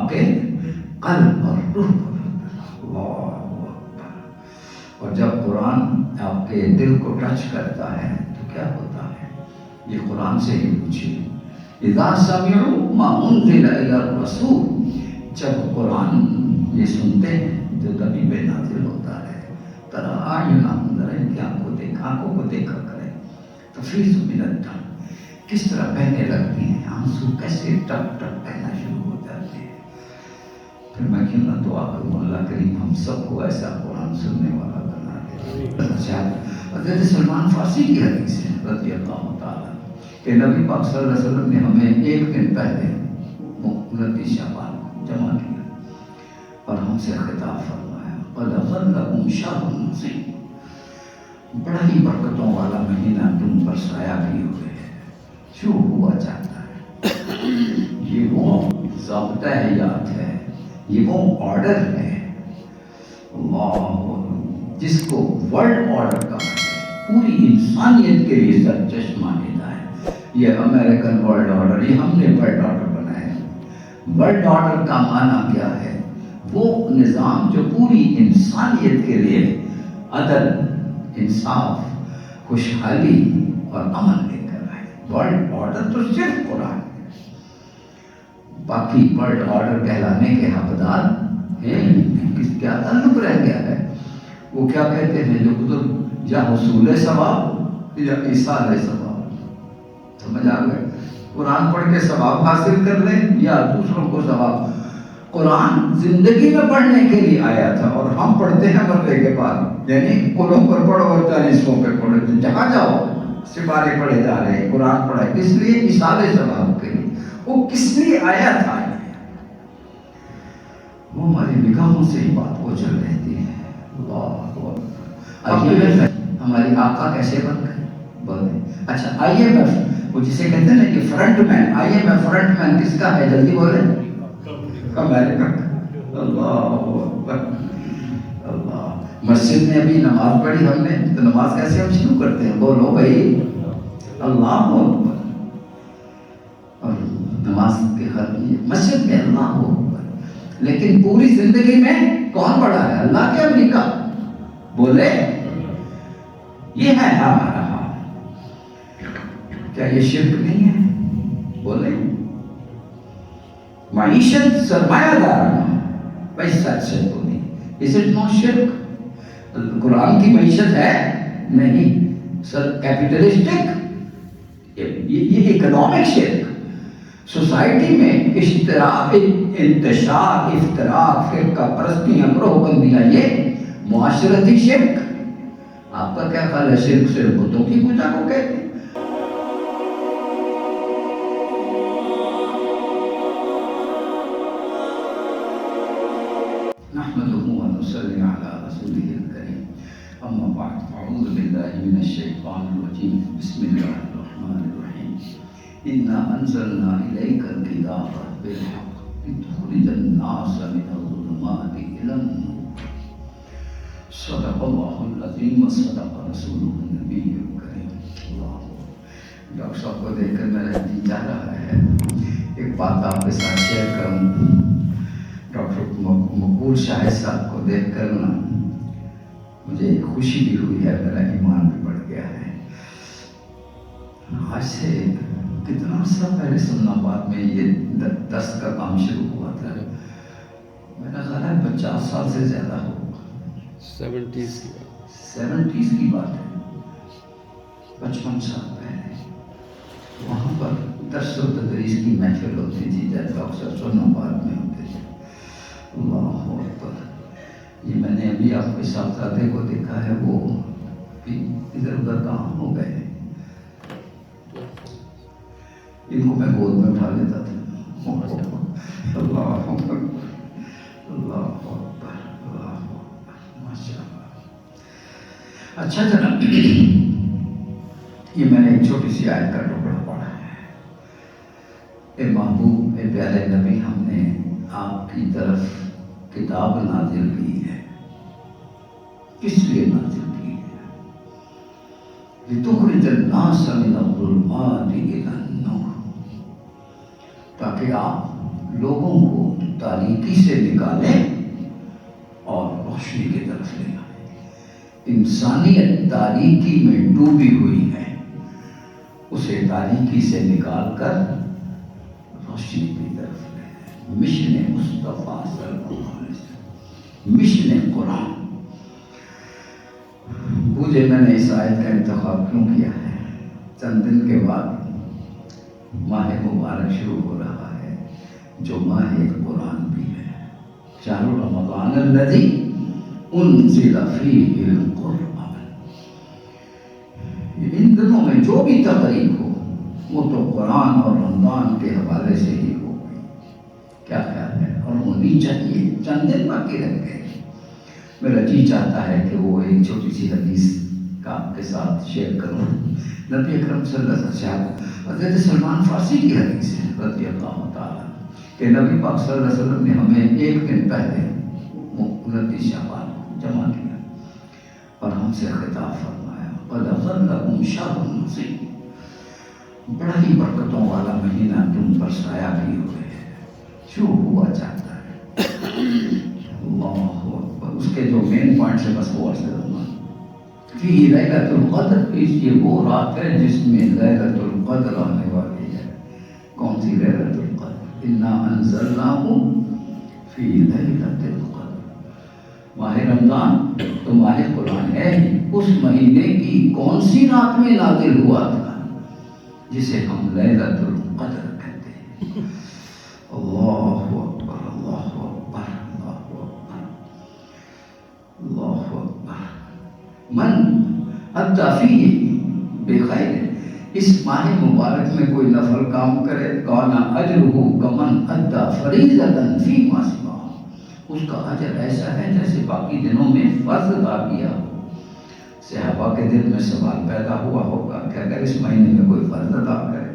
آپ کے قلب اور روح کو اللہ اکبر. اور جب قرآن آپ کے دل کو ٹچ کرتا ہے تو کیا ہوتا ہے؟ یہ قرآن سے ہی پوچھیے. اذا سمعوا ما انزل الى الرسول، جب قرآن یہ سنتے ہیں جو نبی پہ نازل ہوتا ہے، ترى اعینہم، ذرا ان کی آنکھوں کو دیکھا کریں، تفیض من الدم، کس طرح بہنے لگتی ہیں، آنسو کیسے ٹپ ٹپ بہنا شروع ہو جاتے ہیں. پھر میں کیوں نہ دعا کروں اللہ کریم ہم سب کو ایسا قرآن سننے والا بنا دے. اچھا، حضرت سلمان فارسی کی حدیث ہے رضی اللہ تعالیٰ کہ نبی پاک صلی اللہ علیہ وسلم نے ہمیں ایک دن پہلے 29 شعبان کو جمع کیا اور ہم سے خطاب فرمایا قد غلکم شہر عظیم، بڑا ہی برکتوں والا مہینہ تم پر سایہ بھی ہوئے ہے. شروع ہوا جاتا ہے. یہ وہ ضابطہ حیات ہے، یہ وہ آرڈر ہے اللہ جس کو ورلڈ آرڈر کہا ہے، پوری انسانیت کے لیے سر چشمہ ہدایت. یہ امریکن ورلڈ آرڈر، یہ ہم نے ورلڈ آرڈر بنایا. ورلڈ آرڈر کا معنی کیا ہے؟ وہ نظام جو پوری انسانیت کے لیے عدل، انصاف، خوشحالی اور امن لے کر آئے. ورلڈ آرڈر تو صرف قرآن ہے. باقی ورلڈ آرڈر کہلانے کے حقدار ہیں کس کیا تعلق رہ گیا ہے؟ وہ کیا کہتے ہیں جو بزرگ، یا حصول ثواب یا ایصال ثواب. سمجھ آ گئے؟ قرآن پڑھ کے ثواب حاصل کر لیں یا دوسروں کو ثواب. قرآن زندگی میں پڑھنے کے لیے آیا تھا اور ہم پڑھتے ہیں مرنے کے بعد. یعنی قلوں پر پڑھو اور 40 پہ پڑھو، جہاں جاؤ سپارے پڑھے جا رہے ہیں. قرآن پڑھا ہے کس لیے؟ ایصال ثواب کے لیے. وہ کس لیے آیا تھا؟ وہ ہماری نگاہوں سے ہی بات اوجھل رہتی ہے. اللہ ہماری آقا کیسے بن گئے بولے. اچھا آئی ایم ایف، وہ جسے کہتے ہیں نا کہ front man, I M F front man کس کا ہے؟ جلدی بولے. امریکہ. اللہ اکبر. اللہ. مسجد میں ابھی نماز پڑھی ہم نے تو نماز کیسے ہم شروع کرتے ہیں؟ بولو بھائی اللہ اکبر. اور نماز کے مسجد میں اللہ اکبر. لیکن پوری زندگی میں کون بڑا ہے؟ اللہ کے امریکہ. بولے یہ ہے ہمارا حال. کیا یہ شرک نہیں ہے؟ بولے معیشت سرمایہ دارانہ پیسہ سے بولی. Is it not شرک؟ قرآن کی معیشت ہے نہیں سر کیپیٹلسٹک، یہ اکنامک شرک. سوسائٹی میں اشتراک، انتشار، افتراق، فرقہ پرستیاں، گروہ بندیاں، یہ معاشرتی شرک. آپ کا کیا خیال ہے؟ شرک صرف بتوں کی پوجا کو کہتے ہیں؟ نحمده ونصلي على رسوله الكريم. اما بعد، اعوذ بالله من الشيطان الرجيم. بسم الله الرحمن الرحيم. انا انزلنا اليك الكتاب بالحق لتخرج الناس من الظلمات الى النور. صدق الله العظیم وصدق رسوله النبی الکریم. اللہ. ڈاکٹر صاحب کو دیکھ کر میرا جی چاہ رہا ہے ایک بات آپ کے ساتھ شیئر کروں. ڈاکٹر مقبول شاہد صاحب کو دیکھ کر نا مجھے خوشی بھی ہوئی ہے، میرا ایمان بھی بڑھ گیا ہے. آج سے کتنا عرصہ پہلے سننا بعد میں یہ دست کا کام شروع ہوا تھا. میرا خیال ہے 50 سال سے زیادہ ہو. 70s کی بات ہے. 55 سال پہلے وہاں پر درس و تدریس کی محفل ہوتی تھی جیسے اکثر سننا بعد میں ہوتے تھے. اللہ اکبر. یہ میں نے ابھی آپ کے صاحبزادے کو دیکھا ہے، وہ ادھر ادھر کہاں ہو گئے. ان کو میں گود میں اٹھا لیتا تھا. اللہ اکبر اللہ اکبر اللہ اکبر ماشاء اللہ. اچھا جناب، یہ میں نے ایک چھوٹی سی آیت کا ٹکڑا پڑھا ہے. اے محبوب، اے پیارے نبی، ہم نے آپ کی طرف کتاب نازل کی ہے. کس لیے نازل کی ہے؟ لِتُخْرِجَ النَّاسَ مِنَ الظُّلُمَاتِ إِلَى النُّورِ، تاکہ آپ لوگوں کو تاریکی سے نکالیں اور روشنی کی طرف لے آئیں۔ انسانیت تاریکی میں ڈوبی ہوئی ہے، اسے تاریکی سے نکال کر روشنی کی طرف لے آئیں۔ مشن مصطفیٰ صلی اللہ علیہ وسلم، مشن قرآن۔ مجھے میں نے اس آیت کا انتخاب کیوں کیا ہے؟ چند دن کے بعد ماہ مبارک شروع ہو رہا ہے جو ماہ قرآن بھی ہے۔ شہر رمضان الذی انزل فیہ القرآن۔ ان دنوں میں جو بھی تقریب ہو وہ تو قرآن اور رمضان کے حوالے سے ہی ہو گئی۔ کیا خیال ہے؟ اور ہونی چاہیے۔ چند دن باقی رہ گئے، میرا جی چاہتا ہے کہ وہ ایک چھوٹی سی حدیث کا آپ کے ساتھ شیئر کروں۔ نبی اکرم صلی اللہ علیہ وسلم، حضرت سلمان فارسی کی حدیث ہے رضی اللہ تعالیٰ، کہ نبی پاک صلی اللہ علیہ وسلم نے ہمیں ایک دن پہلے 29 شعبان جمع کیا اور ہم سے خطاب فرمایا، قَدْ ظَلَّكُمْ شَهْرٌ عَظِيمٌ، بڑا ہی برکتوں والا مہینہ تم پر سایہ بھی ہوئے ہے، شروع ہوا چاہتا ہے۔ اللہ اکبر۔ اس کے جو مین پوائنٹ سے بس وہ عرض کروں گا۔ فِيهِ لَيْلَةُ الْقَدْرِ، یہ وہ رات ہے جس میں لیلۃ القدر آنے والی ہے۔ کون سی لیلۃ القدر؟ اِنَّا أَنزَلْنَاهُ فِي لَيْلَةِ الْقَدْرِ۔ ماہ رمضان تو ماہ قرآن ہے، اس مہینے کی کون سی رات میں نازل ہوا تھا جسے ہم لیلۃ القدر کہتے ہیں؟ اللہ اکبر، اللہ اکبر، اللہ اکبر، اللہ اکبر۔ من ادى فیہ بخیر، اس ماہ مبارک میں کوئی نفل کام کرے، کان اجرہ کمن ادى فریضۃ فیما سواہ، اس کا اجر ایسا ہے جیسے باقی دنوں میں فرض ادا کیا ہو۔ صحابہ کے دل میں سوال پیدا ہوا ہوگا کہ اگر اس مہینے میں کوئی فرض ادا کرے،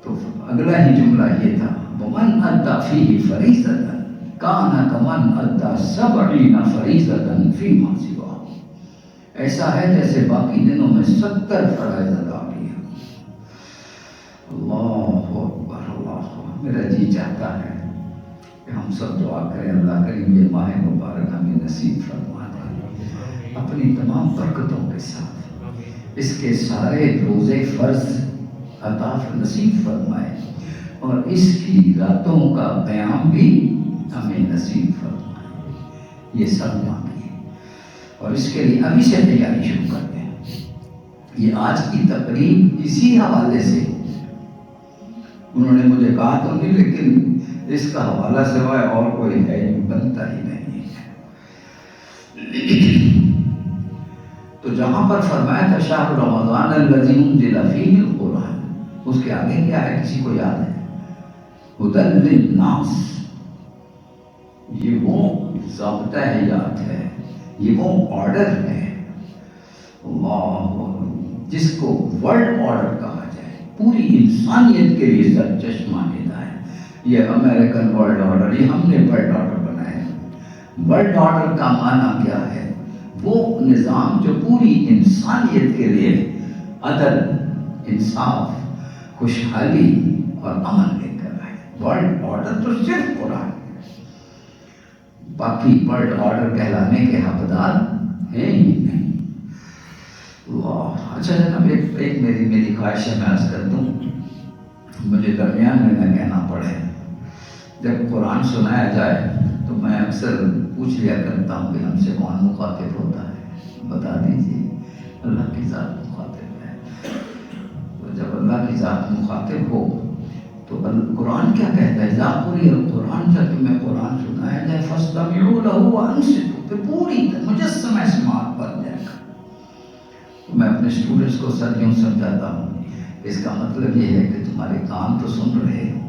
تو اگلا ہی جملہ یہ تھا، ومن ادى فیہ فریضۃ کان کمن ادى 70 فریضۃ فیما سواہ، ایسا ہے جیسے باقی دنوں میں 70 فرائض ادا کیا۔ اللہ اکبر، اللہ اکبر۔ میرا جی چاہتا ہے کہ ہم سب دعا کریں، اللہ کریم یہ ماہ مبارک ہمیں نصیب فرما دے اپنی تمام برکتوں کے ساتھ، اس کے سارے روزے فرض عطا نصیب فرمائے اور اس کی راتوں کا قیام بھی ہمیں نصیب فرمائے۔ یہ سب مانگیے اور اس کے لیے ابھی سے تیاری شروع کرتے ہیں۔ یہ آج کی تقریب اسی حوالے سے، انہوں نے مجھے کہا تو نہیں لیکن اس کا حوالہ سوائے اور کوئی ہے بنتا ہی نہیں ہے۔ تو جہاں پر فرمایا تھا شہر رمضان الذی انزل فیہ القرآن، اس کے آگے کیا ہے کسی کو یاد ہے؟ ھدی للناس، یہ وہ ضابطہ حیات ہے، یہ وہ آرڈر ہے اللہ جس کو ورلڈ آرڈر کہا جائے، پوری انسانیت کے لیے سر چشمہ ہدایت۔ یہ امریکن ورلڈ آرڈر، یہ ہم نے ورلڈ آرڈر بنایا ہے۔ ورلڈ آرڈر کا معنی کیا ہے؟ وہ نظام جو پوری انسانیت کے لیے عدل، انصاف، خوشحالی اور امن لے کر آئے۔ ورلڈ آرڈر تو صرف قرآن ہے، باقی ورلڈ آرڈر کہلانے کے حقدار ہیں ہی نہیں۔ اللہ اچھا جناب، ایک میری خواہش ہے میں عرض کر دوں، مجھے درمیان میں نہ کہنا پڑے۔ جب قرآن سنایا جائے تو میں اکثر پوچھ لیا کرتا ہوں کہ ہم سے کون مخاطب ہوتا ہے، بتا دیجیے۔ اللہ کی ذات مخاطب ہے، تو جب اللہ کی ذات مخاطب ہو تو قرآن کیا کہتا ہے؟ اذا قرئ القرآن، جب تمہیں قرآن سنایا جائے فاستمعوا له وانصتوا، پھر پوری مجسمہ سماعت بن جائے گا۔ تو میں اپنے اسٹوڈنٹس کو سر یوں سمجھاتا ہوں، اس کا مطلب یہ ہے کہ تمہارے کان تو سن رہے ہو،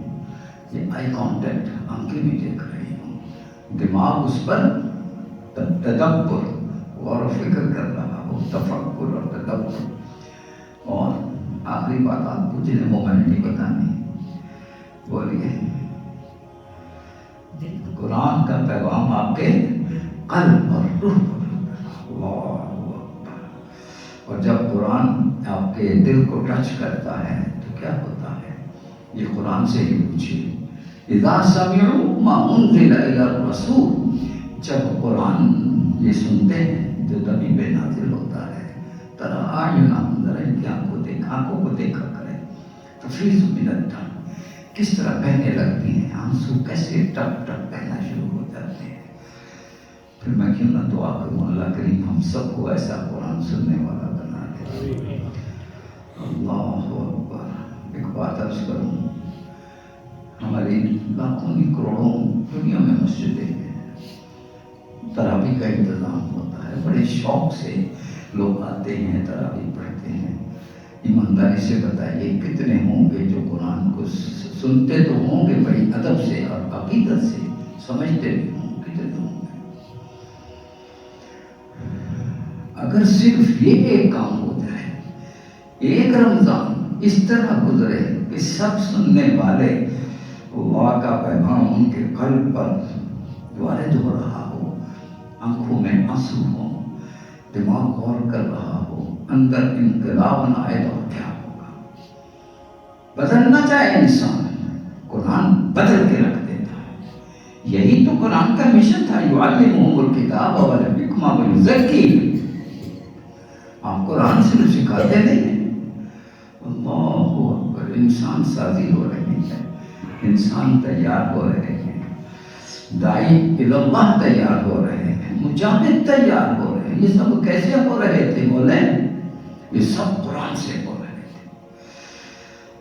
یہ آئی کانٹیکٹ، آنکھیں بھی دیکھ رہی ہوں، دماغ اس پر تدبر غور و فکر کر رہا ہو، تفکر اور تدبر۔ اور آخری بات آپ پوچھ لیں، وہ میں نے نہیں بتانی، بولیے۔ قرآن کا پیغام آپ کے قلب اور روح پر، اللہ اکبر۔ اور جب قرآن آپ کے دل کو ٹچ کرتا ہے تو کیا ہوتا ہے؟ یہ قرآن سے ہی پوچھیے۔ اذا سمعوا ما انزل الى الرسول، جب قرآن یہ سنتے ہیں جو نبی پہ نازل ہوتا ہے، ترى اعینہم، ذرا ان کی آنکھوں کو دیکھا کرے، تفیض من الدم، کس طرح بہنے لگتی ہیں، آنسو کیسے ٹپ ٹپ بہنا شروع ہو جاتے ہیں۔ پھر میں کیوں نہ دعا کروں اللہ کریم ہم سب کو ایسا قرآن سننے والا بنا دے۔ اللہ اکبر۔ ایک بات عرض کروں، ہماری لاکھوں کروڑوں دنیا میں مسجدیں ہیں، تراویح کا انتظام ہوتا ہے، بڑے شوق سے لوگ آتے ہیں، تراویح پڑھتے ہیں۔ ایمانداری سے بتائیے کتنے ہوں گے جو قرآن کو سنتے تو ہوں گے بڑی ادب سے اور عقیدت سے، سمجھتے بھی ہوں، کتنے ہوں گے؟ اگر صرف یہ ایک کام ہو جائے، ایک رمضان اس طرح گزرے کہ سب سننے والے اللہ کا پیغام ان کے قلب پر وارد ہو رہا ہو، آنکھوں میں آنسو ہو، دماغ غور کر رہا ہو، اندر انقلاب نہ آئے تو کیا ہوگا؟ بدلنا چاہے انسان، قرآن بدل کے رکھ دیتا ہے۔ یہی تو قرآن کا مشن تھا، یعلمہم الکتاب والحکمہ ویزکیہم۔ آپ قرآن صرف سکھاتے نہیں ہیں، اللہ اکبر، انسان سازی ہو رہی ہے، انسان تیار ہو رہے ہیں، داعی اللہ تیار ہو رہے ہیں، مجاہد تیار ہو رہے ہیں۔ یہ سب کیسے ہو رہے تھے بولیں؟ یہ سب قرآن سے ہو رہے تھے۔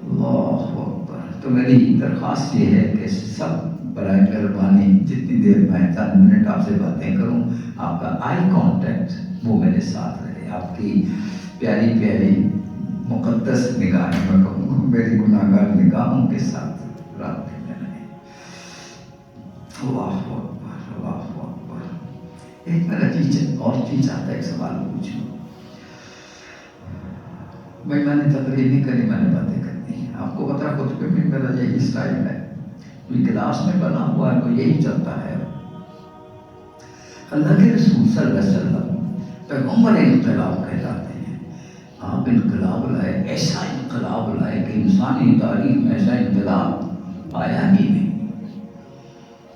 اللہ اکبر۔ تو میری درخواست یہ ہے کہ سب برائے مہربانی جتنی دیر میں چند منٹ آپ سے باتیں کروں، آپ کا آئی کانٹیکٹ وہ میرے ساتھ رہے، آپ کی پیاری پیاری مقدس نگاہیں، میں کہوں گا میری گناہگار نگاہوں کے ساتھ رابطے میں رہے۔ اللہ اکبر، اللہ اکبر۔ ایک میرا اور چیز آتا ہے، ایک سوال پوچھوں بھائی، میں نے تقریر نہیں کری، میں نے باتیں کرنی ہیں۔ آپ کو پتا خطبے میں میرا یہی اسٹائل ہے، کلاس میں بنا ہوا ہے تو یہی چلتا ہے۔ اللہ کے رسول صلی اللہ علیہ وسلم پیغمبر انقلاب کہلاتے ہیں۔ آپ انقلاب لائے، ایسا انقلاب لائے کہ انسانی تاریخ میں ایسا انقلاب آیا ہی نہیں،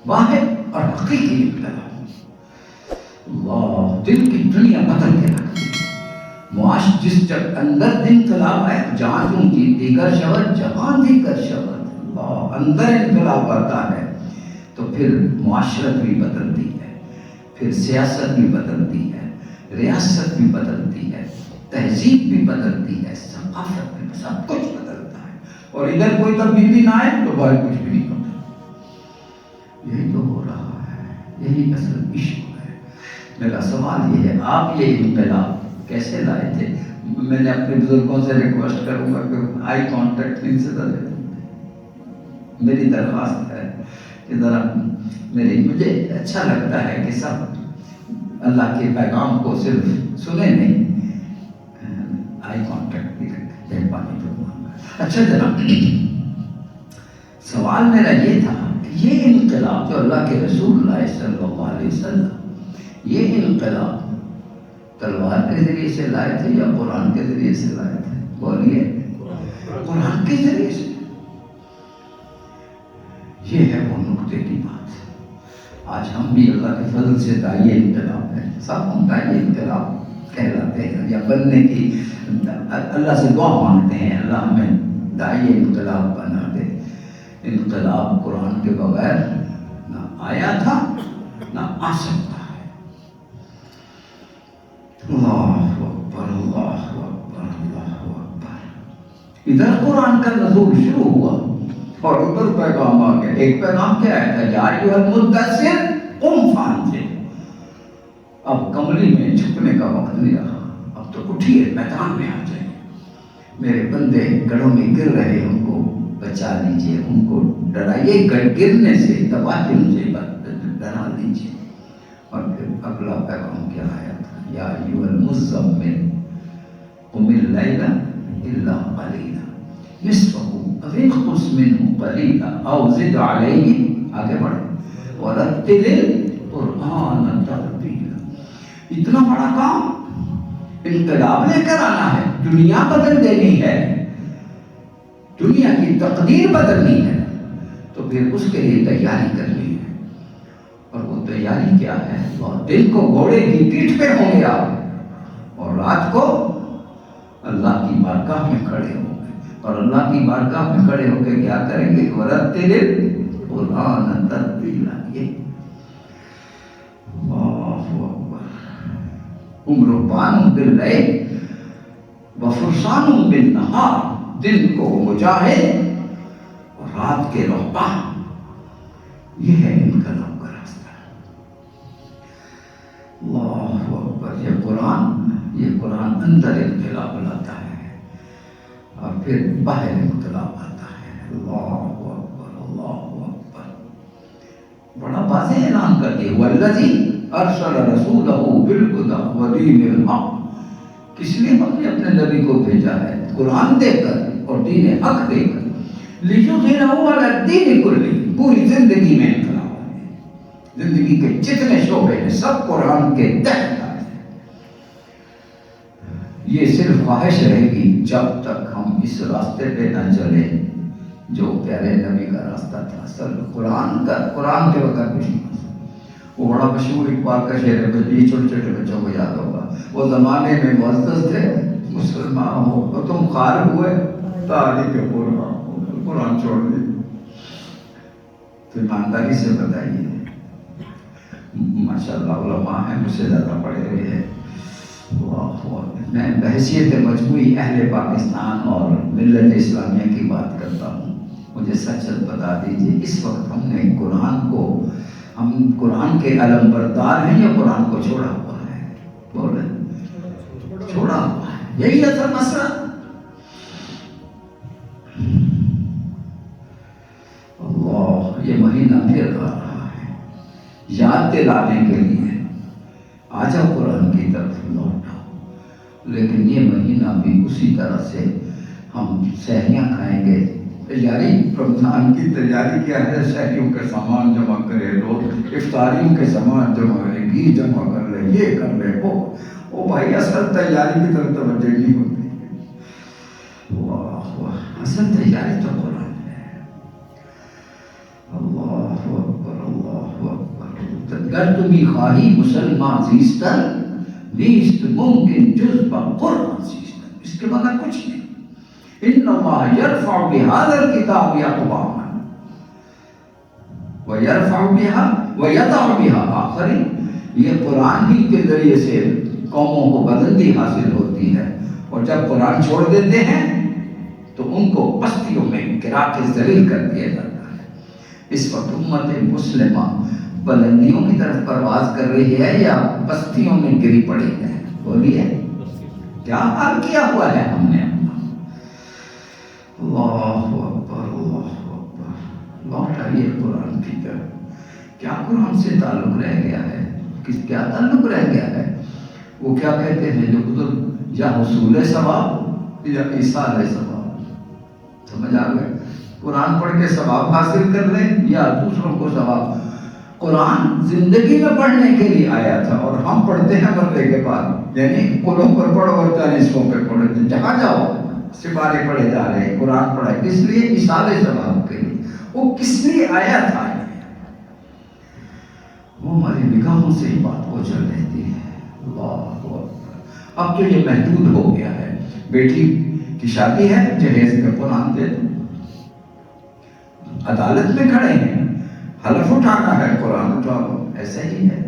واحد اور حقیقی انقلاب۔ اللہ، دل کی دنیا بدل کے رکھ دی۔ معاش جس جب اندر انقلاب ہے، جہاں کیوں کی دیگر شبد، جہاں دیگر شبد، اللہ اندر انقلاب آتا ہے تو پھر معاشرت بھی بدلتی ہے، پھر سیاست بھی بدلتی ہے، ریاست بھی بدلتی ہے، تہذیب بھی بدلتی ہے، ثقافت بھی، سب کچھ بدلتا ہے۔ اور ادھر کوئی تبدیلی نہ آئے تو باہر کچھ بھی نہیں ہوتا۔ یہی تو ہو رہا ہے، یہی اصل ایشو ہے۔ میرا سوال یہ ہے، آپ یہ انقلاب کیسے لائے تھے؟ میں نے اپنے بزرگوں سے ریکویسٹ کروں گا کہ آئی کانٹیکٹ ان سے دے، میری درخواست ہے کہ ذرا مجھے اچھا لگتا ہے کہ سب اللہ کے پیغام کو صرف سنے نہیں، آئی کانٹیکٹ بھی رکھیں، مہربانی فرمائیں۔ اچھا جناب، سوال میرا یہ تھا کہ یہ انقلاب جو اللہ کے رسول لائے صلی اللہ علیہ وسلم، یہ انقلاب تلوار کے ذریعے سے لائے تھے یا قرآن کے ذریعے سے لائے تھے؟ بولیے، قرآن کے ذریعے سے۔ یہ ہے وہ نقطے کی بات۔ آج ہم بھی اللہ کے فضل سے داعی انقلاب ہیں، سب ہم داعی انقلاب کہلاتے ہیں یا بننے کی اللہ سے دعا مانگتے ہیں، اللہ ہمیں داعی انقلاب بنا دے۔ انقلاب قرآن کے بغیر نہ آیا تھا نہ آ سکتا ہے۔ اللہ اکبر، اللہ اکبر، اللہ اکبر۔ ادھر قرآن کا نزول شروع ہوا اور ادھر پیغام آ گیا۔ ایک پیغام کیا ہے؟ یا ایھا المدثر قم فانذر۔ اب کملی میں چھپنے کا وقت نہیں رہا، اب تو اٹھیے، میدان میں آ جائیں۔ میرے بندے گڑھوں میں گر رہے، ان کو بچا لیجئے، ان کو ڈرائیے، گرنے سے، تباہیوں سے ڈرا دیجئے۔ اور پھر اگلا پیغام کیا آیا تھا؟ یا ایھا المزمل قم اللیل الا قلیلا نصفہ او انقص منہ قلیلا او زد علیہ، آگے بڑھے، ورتل القرآن ترتیلا۔ اتنا بڑا کام، انقلاب لے کر آنا ہے، دنیا بدل دینی ہے، دنیا کی تقدیر بدلنی ہے، تو پھر اس کے لیے تیاری کرنی ہے. اور وہ تیاری کیا ہے؟ دن کو گھوڑے کی پیٹھ پہ ہوں گے آپ، اور رات کو اللہ کی بارگاہ میں کھڑے ہوں گے. اور اللہ کی بارگاہ میں کھڑے ہو کے کیا کریں گے؟ وَرَتِّلِ الْقُرْآنَ تَرْتِيلًا. اللہ اکبر. ہم رہبان باللیل وفرسان بالنہار. دن کو مجاہد اور رات کے رہبان. یہ ہے انقلاب کا راستہ. اللہ اکبر. یہ قرآن اندر انقلاب لاتا ہے اور پھر باہر انقلاب آتا ہے. اللہ اکبر اللہ اکبر. بڑا واضح اعلان کر دیا والذی ارسل رسولہ بالہدی ودین الحق. کس لیے ہم نے اپنے نبی کو بھیجا ہے؟ قرآن دے کر اور دین حق دے کر. لِیُظْہِرَهُ عَلَى الدِّینِ کُلِّهِ. پوری زندگی میں انقلاب ہے. زندگی کے جتنے شعبے ہیں سب قرآن کے تحت آئے. یہ صرف خواہش رہے گی جب تک ہم اس راستے پہ نہ چلیں جو پیارے نبی کا راستہ تھا. سر قرآن کے وقت کچھ نہیں. وہ بڑا مشہور اقبال کا شعر ہے، یہ چھوٹے چھوٹے بچوں کو یاد ہوگا. وہ زمانے میں معزز تھے مسلمان ہو تو تم خار ہوئے تاریخ قرآن چھوڑ دی. تو ایمانداری سے بتائیے. ماشاء اللہ علماء ہیں، مجھ سے زیادہ پڑھے ہوئے ہیں. میں بحیثیت مجموعی اہل پاکستان اور ملت اسلامیہ کی بات کرتا ہوں. مجھے سچ بتا دیجیے اس وقت ہم قرآن کے علم بردار ہیں یا قرآن کو چھوڑا ہوا ہے؟ بولے چھوڑا ہوا ہے. یہی اصل مسئلہ. اللہ یہ مہینہ پھر آ رہا ہے یاد دلانے کے لیے. آ جاؤ قرآن کی طرف لوٹاؤ. لیکن یہ مہینہ بھی اسی طرح سے ہم سحریاں کھائیں گے. تیاری رمضان کی تیاری کیا ہے؟ سحریوں کے سامان جمع کرے لوگ، افطاریوں کے سامان جمع کرے، گھی جمع کر لے، یہ کر لے وہ بھائی اصل تیاری کی طرف توجہ نہیں ہوتی. واہ اصل تیاری تو قرآن ہے. اللہ اکبر اللہ اکبر. گر تمی خواہی مسلمان زیستن نیست ممکن جز با قرآن زیستن. اس کے بعد کچھ نہیں. ان اللہ یرفع بهذا الکتاب اقواما ویرفع بها ویضع بها آخرین. یہ قرآن ہی کے ذریعے سے قوموں کو بلندی حاصل ہوتی ہے، اور جب قرآن چھوڑ دیتے ہیں تو ان کو پستیوں میں گرا کے ذلیل کر دیا جاتا ہے. اس وقت امت مسلمہ بلندیوں کی طرف پرواز کر رہی ہے یا پستیوں میں گری پڑی ہے؟ بولیے کیا حال کیا ہوا ہے ہم نے. اللہ اکبر اللہ اکبر. لوٹ آئیے قرآن کی طرف. کیا قرآن سے تعلق رہ گیا ہے؟ کیا تعلق رہ گیا ہے؟ وہ کیا کہتے ہیں جو بزرگ، یا حصول ثواب یا ایصال ثواب. سمجھ آ گئے؟ قرآن پڑھ کے ثواب حاصل کر لیں یا دوسروں کو ثواب. قرآن زندگی میں پڑھنے کے لیے آیا تھا اور ہم پڑھتے ہیں مرنے کے بعد. یعنی قلوب پر پڑھو اور 40 پہ پڑھو، جہاں جاؤ سپارے پڑھے جا رہے ہیں. قرآن پڑھا کس لیے؟ ایصال ثواب کے لیے. وہ کس لیے آیا تھا؟ وہ ہماری نگاہوں سے ہی بات اوجھل رہتی ہے. اللہ اکبر. اب تو یہ محدود ہو گیا ہے. بیٹی کی شادی ہے، جہیز میں قرآن دے دو. عدالت میں کھڑے ہیں، حلف اٹھانا ہے، قرآن اٹھا لو. ایسا ہی ہے.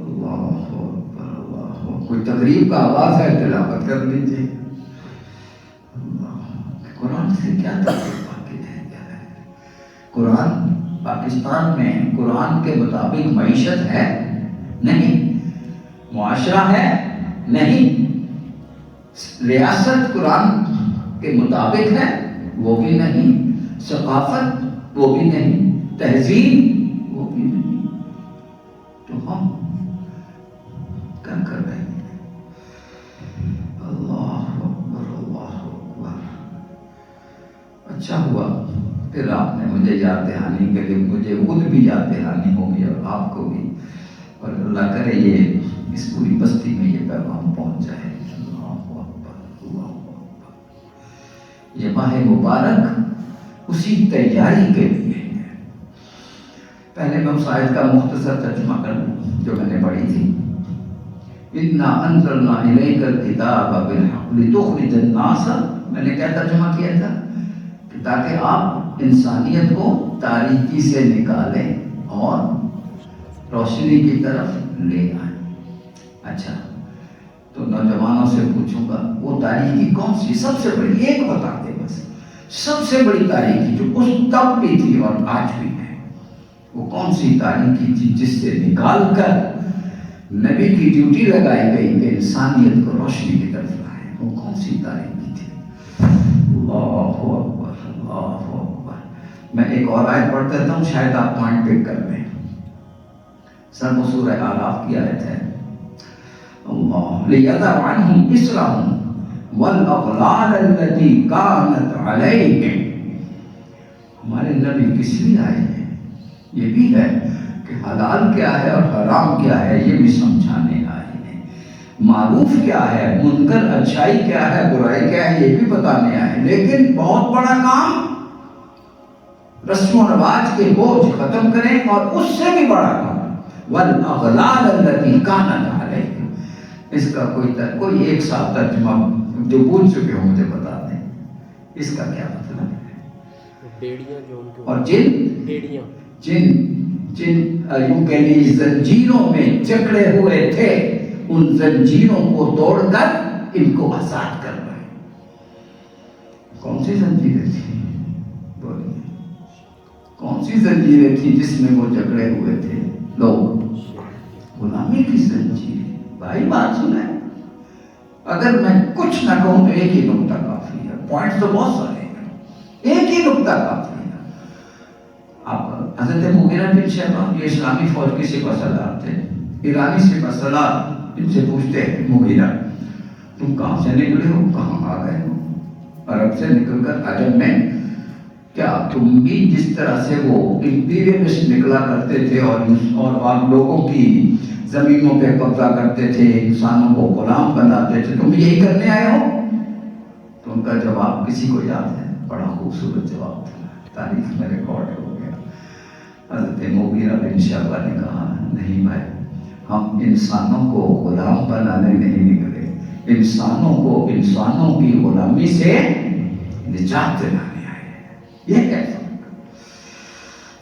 اللہ اکبر اللہ اکبر. کوئی تقریب کا آواز ہے، تلاوت کر لیجیے. قرآن سے کیا تعلق باقی رہ گیا ہے؟ قرآن پاکستان میں قرآن کے مطابق معیشت ہے نہیں، معاشرہ ہے نہیں، ریاست قرآن کے مطابق ہے وہ بھی نہیں، ثقافت وہ بھی نہیں، تہذیب وہ بھی نہیں. تو ہم کیا کر رہے ہیں؟ اللہ اکبر اللہ اکبر. اچھا ہوا پھر آپ نے مجھے یاد دہانی کے لیے، مجھے خود بھی یاد دہانی ہوگی اور آپ کو بھی. اور اللہ کرے یہ اس پوری بستی میں یہ پیغام پہنچ جائے. اللہ اکبر اللہ اکبر. یہ ماہ مبارک اسی تیاری کے لیے ہے۔ پہلے میں اس آیت کا مختصر ترجمہ کر دوں جو میں نے پڑھی تھی۔ اِنَّا أَنزَلْنَا إِلَيْكَ الْكِتَابَ بِالْحَقِّ لِتُخْرِجَ النَّاسَ، میں نے کیا ترجمہ کیا تھا کہ تاکہ آپ انسانیت کو تاریکی سے نکالیں اور روشنی کی طرف لے آئیں۔ اچھا، تو نوجوانوں سے پوچھوں گا وہ تاریکی کون سی؟ سب سے بڑی ایک بتا دے بس، سب سے بڑی تاریکی جو اس تب بھی تھی اور آج بھی ہے، وہ کون سی تاریکی تھی جس سے نکال کر نبی کی ڈیوٹی لگائی گئی کہ انسانیت کو روشنی کی طرف لائے؟ وہ کون سی تاریکی تھی؟ اللہ اکبر، اللہ اکبر۔ میں ایک اور آیت پڑھ دیتا ہوں، شاید آپ پوائنٹ پک کر لیں۔ سر وہ سورہ اعراف کی آیت ہے، اللہ لِيَذَرَ عَنْهُمْ إِسْرَهُمْ وَالْأَغْلَالَ الَّتِي كَانَتْ عَلَيْهِمْ۔ ہمارے نبی کس لیے آئے ہیں؟ یہ بھی ہے کہ حلال کیا ہے اور حرام کیا ہے یہ بھی سمجھانے آئے ہیں، معروف کیا ہے، منکر اچھائی کیا ہے، برائی کیا ہے یہ بھی بتانے آئے ہیں۔ لیکن بہت بڑا کام، رسم و رواج کے بوجھ ختم کریں، اور اس سے بھی بڑا کام وَالْأَغْلَالَ الَّتِي كَانَتْ عَلَيْهِمْ۔ اس کا کوئی ایک ساتھ ترجمہ جو بھول چکے ہو مجھے بتا دیں، اس کا کیا مطلب ہے؟ بیڑیاں جو ان کے اور جن یوں کہہ لیجیے زنجیروں میں جکڑے ہوئے تھے، ان زنجیروں کو توڑ کر ان کو آزاد کر رہے ہیں۔ کون سی زنجیریں تھیں؟ بولیے، کون سی زنجیریں تھیں جس میں وہ جکڑے ہوئے تھے لوگ؟ غلامی کی زنجیر۔ بھائی بات سنیں، اگر میں کچھ نہ کہوں تو ایک ہی نقطہ کافی ہے، پوائنٹس تو بہت سارے ہیں، ایک ہی نقطہ کافی ہے۔ آپ حضرت مغیرہ بن شعبہ یہ اسلامی فوج کے سپہ سالار تھے، ایرانی سپہ سالار، ان سے پوچھتے ہیں مغیرہ تم کہاں سے نکلے ہو، کہاں آ گئے ہو؟ عرب سے نکل کر عجم میں، کیا تم بھی جس طرح سے وہ امپیریلسٹ نکلا کرتے تھے اور آپ لوگوں کی زمینوں پہ قبضہ کرتے تھے، انسانوں کو غلام بناتے تھے، تم یہی کرنے آئے ہو؟ تو ان کا جواب کسی کو یاد ہے؟ بڑا خوبصورت جواب تھا، تاریخ میں ریکارڈ ہو گیا۔ حضرت مغیرہ بن شعبہ نے کہا نہیں بھائی، ہم انسانوں کو غلام بنانے نہیں نکلے، انسانوں کو انسانوں کی غلامی سے نجات دلانے آئے ہیں۔ یہ کیسا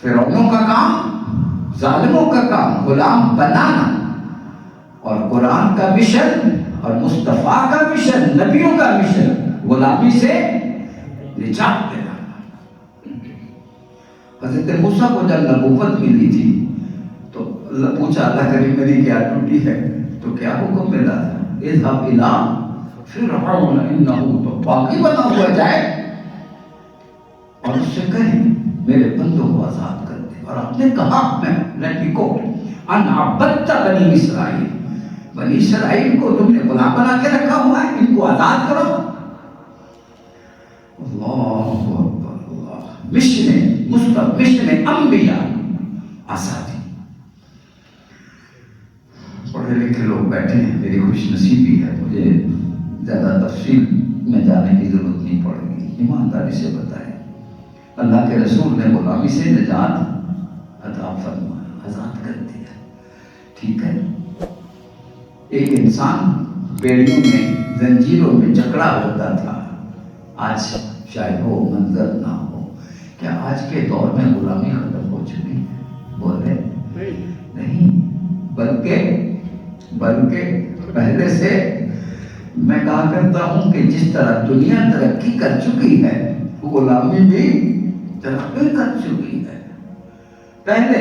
فرعونوں کا کام، ظالموں کا کام غلام بنانا، اور قرآن کا مشن اور مصطفیٰ کا مشن، نبیوں کا مشن غلامی سے نجات دلانا۔ حضرت موسیٰ کو جب نبوت ملی تھی تو پوچھا اللہ کریم میری کیا ڈیوٹی ہے؟ تو کیا حکم ملا تھا؟ اذهب الى فرعون انه، تو باقی بنا ہوا جائے اور اس سے کہیں میرے بندوں کو آزاد کر دے۔ اور آپ نے کہا ان عبدت بنی اسرائیل، بنی اسرائیل کو تم نے غلام بنا کے رکھا ہوا ہے، ان کو آزاد کرو۔ اللہ اکبر، اللہ، مشن انبیاء آزادی۔ پڑھے لکھے لوگ بیٹھے ہیں، میری خوش نصیبی ہے، مجھے زیادہ تفصیل میں جانے کی ضرورت نہیں پڑے گی، ایمانداری سے بتائیں اللہ کے رسول نے غلامی سے نجات عطا فرمایا، آزاد کر دیا، ٹھیک ہے۔ ایک انسان بیڑیوں میں زنجیروں میں جکڑا ہوتا تھا، آج شاید وہ منظر نہ ہو۔ کیا آج کے دور میں غلامی ختم ہو چکی ہے؟ بولے نہیں، بلکہ پہلے سے میں کہا کرتا ہوں کہ جس طرح دنیا ترقی کر چکی ہے، غلامی بھی ترقی کر چکی ہے۔ پہلے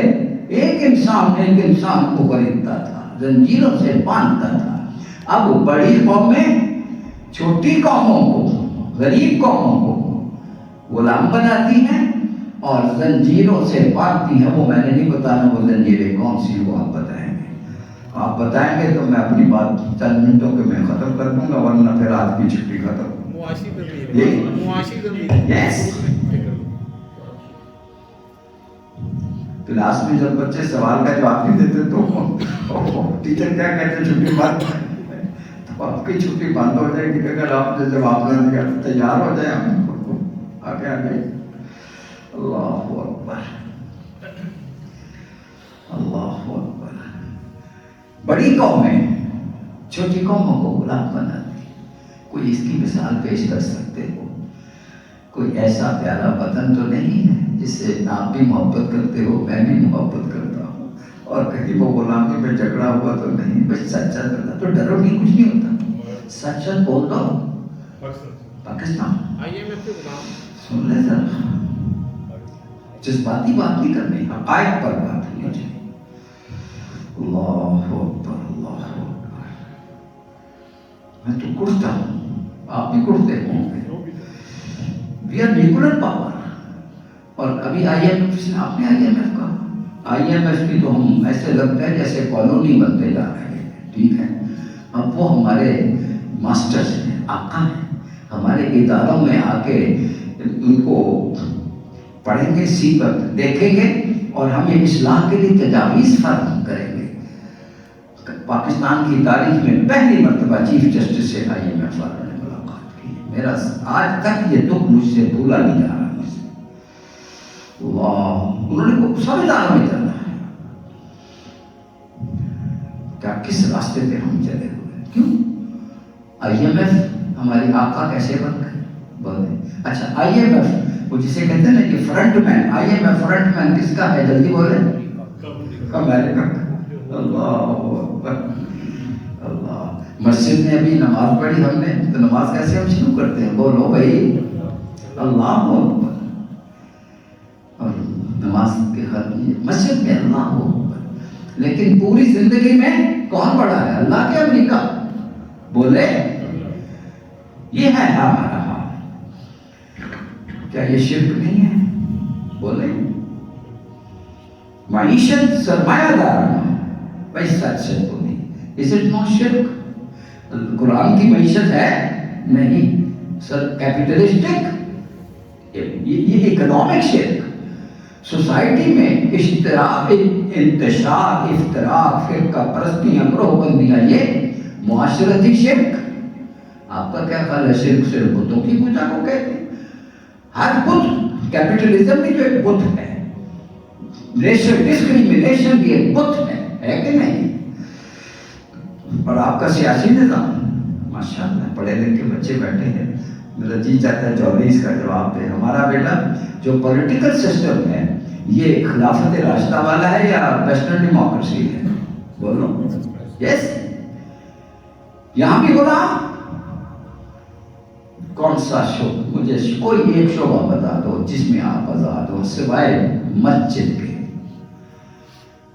ایک انسان کو خریدتا تھا، زنجیروں سے باندھتا تھا، اب بڑی قومیں چھوٹی قوموں کو، غریب قوموں کو غلام بناتی ہیں اور زنجیروں سے باندھتی ہیں۔ وہ میں نے نہیں بتانا وہ زنجیریں کون سی، وہ آپ بتائیں گے۔ آپ بتائیں گے تو میں اپنی بات چند منٹوں کے میں ختم کر دوں گا، ورنہ پھر رات کی چھٹی ختم۔ کلاس میں جب بچے سوال کا جواب نہیں دیتے تو ٹیچر کیا کہتے ہیں؟ چھٹی بند، تو آپ کی چھٹی بند ہو جائے گی اگر آپ نے جواب نہ دیا۔ تیار ہو جائے ہم آگے اللہ اکبر، اللہ اکبر۔ بڑی قومیں چھوٹی قوموں کو غلام بناتی، کوئی اس کی مثال پیش کر سکتے ہو؟ کوئی ایسا پیارا وطن تو نہیں ہے جس سے آپ بھی محبت کرتے ہو، میں بھی محبت کرتا ہوں، اور کہیں وہ غلامی میں جھگڑا ہوا تو نہیں؟ بس سچ سچ بتا تو ڈرو نہیں، کچھ نہیں ہوتا، سچ سچ بول دو۔ پاکستان سن لے ذرا، جذباتی بات نہیں کرنی، حقائق پر بات ہونی چاہیے۔ اللہ اکبر، اللہ اکبر۔ میں تو کڑتا ہوں، آپ بھی کڑتے ہوں گے۔ وی آر نیوکلر پاور، اور ابھی آئی ایم ایف، آپ نے آئی ایم ایف کا، آئی ایم ایف کی تو ہم ایسے لگتا ہے جیسے کالونی بنتے جا رہے ہیں، ٹھیک ہے؟ اب وہ ہمارے ماسٹرز ہیں، آقا ہیں، ہمارے اداروں میں آ کے ان کو پڑھیں گے، سیبت دیکھیں گے، اور ہمیں اصلاح کے لیے تجاویز فراہم کریں گے۔ پاکستان کی تاریخ میں پہلی مرتبہ چیف جسٹس سے آئی ایم ایف والوں نے ملاقات کی، میرا آج تک یہ دکھ مجھ سے بھولا نہیں جا رہا مجھ سے۔ اللہ، انہوں نے کو سب اداروں میں چلنا ہے، کیا کس راستے پہ ہم چلے ہوئے؟ کیوں؟ آئی ایم ایف ہماری آقا کیسے بن گئے؟ بولے اچھا آئی ایم ایف وہ جسے کہتے ہیں نا کہ front man, I M F front man کس کا ہے؟ جلدی بولے، امریکہ کا۔ اللہ اللہ، مسجد میں ابھی نماز پڑھی ہم نے، تو نماز کیسے ہم شروع کرتے ہیں؟ بولو بھائی اللہ اکبر، اور نماز کے خاتمے مسجد میں اللہ اکبر، لیکن پوری زندگی میں کون بڑا ہے؟ اللہ کے امریکہ؟ بولے یہ ہے ہمارا حال، کیا یہ شرک نہیں ہے؟ بولے معیشت سرمایہ دارانہ، بھائی سچ سچ بولیں، is it not شرک؟ قرآن کی معیشت ہے نہیں، سر کیپیٹلسٹک، یہ اکنامک شرک، سوسائٹی میں اشتراک، انتشار، افتراق، فرقہ پرستیاں، گروہ بندیاں، یہ معاشرتی شرک۔ آپ کا کیا خیال ہے؟ شرک صرف بتوں کی پوجا کو کہتے ہیں؟ ہر بت، کیپیٹلزم بھی جو ایک بت ہے، ریشل ڈسکریمنیشن بھی ایک بت ہے کہ نہیں؟ اور آپ کا سیاسی نظام، ماشاءاللہ پڑھے لکھے بچے بیٹھے ہیں، میرا جی چاہتا ہے 24 کا جواب دے۔ ہمارا بیٹا جو پولیٹیکل سسٹم ہے یہ خلافت راشدہ والا ہے یا ویسٹرن ڈیموکریسی ہے؟ بولو یس، یہاں بھی غلام؟ کون سا شعبہ؟ مجھے کوئی ایک شعبہ بتا دو جس میں آپ آزاد ہو سوائے مسجد کے۔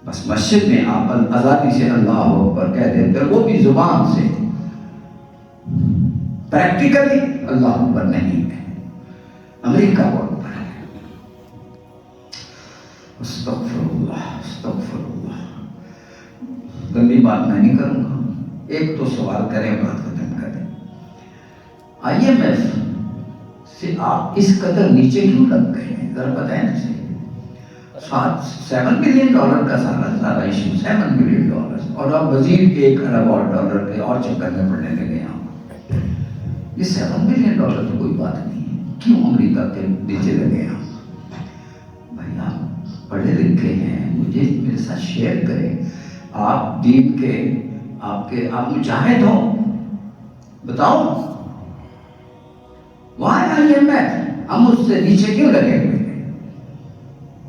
بس مسجد میں آپ آزادی سے اللہ اکبر کہہ دیتے، وہ بھی زبان سے، پریکٹیکلی اللہ اکبر نہیں ہے، امریکہ کو اکبر ہے۔ استغفر اللہ، استغفر اللہ۔ گندی بات میں نہیں کروں گا، ایک تو سوال کریں بات ختم کریں۔ آئی ایم ایف سے آپ اس قدر نیچے کیوں لگ گئے ہیں؟ ذرا بتائیں مجھے۔ $7 بلین کا سارا ایشو، $7 بلین، اور آپ مزید $1 ارب کے اور چکر میں پڑنے لگے آپ۔ یہ $7 بلین تو کوئی بات نہیں ہے، کیوں امریکہ کے نیچے لگے آپ؟ بھائی آپ پڑھے لکھے ہیں، مجھے میرے ساتھ شیئر کریں، آپ دین کے، آپ مجاہد ہو، بتاؤ وہاں آئی ایم ایف ہم اس سے نیچے کیوں لگے ہوئے؟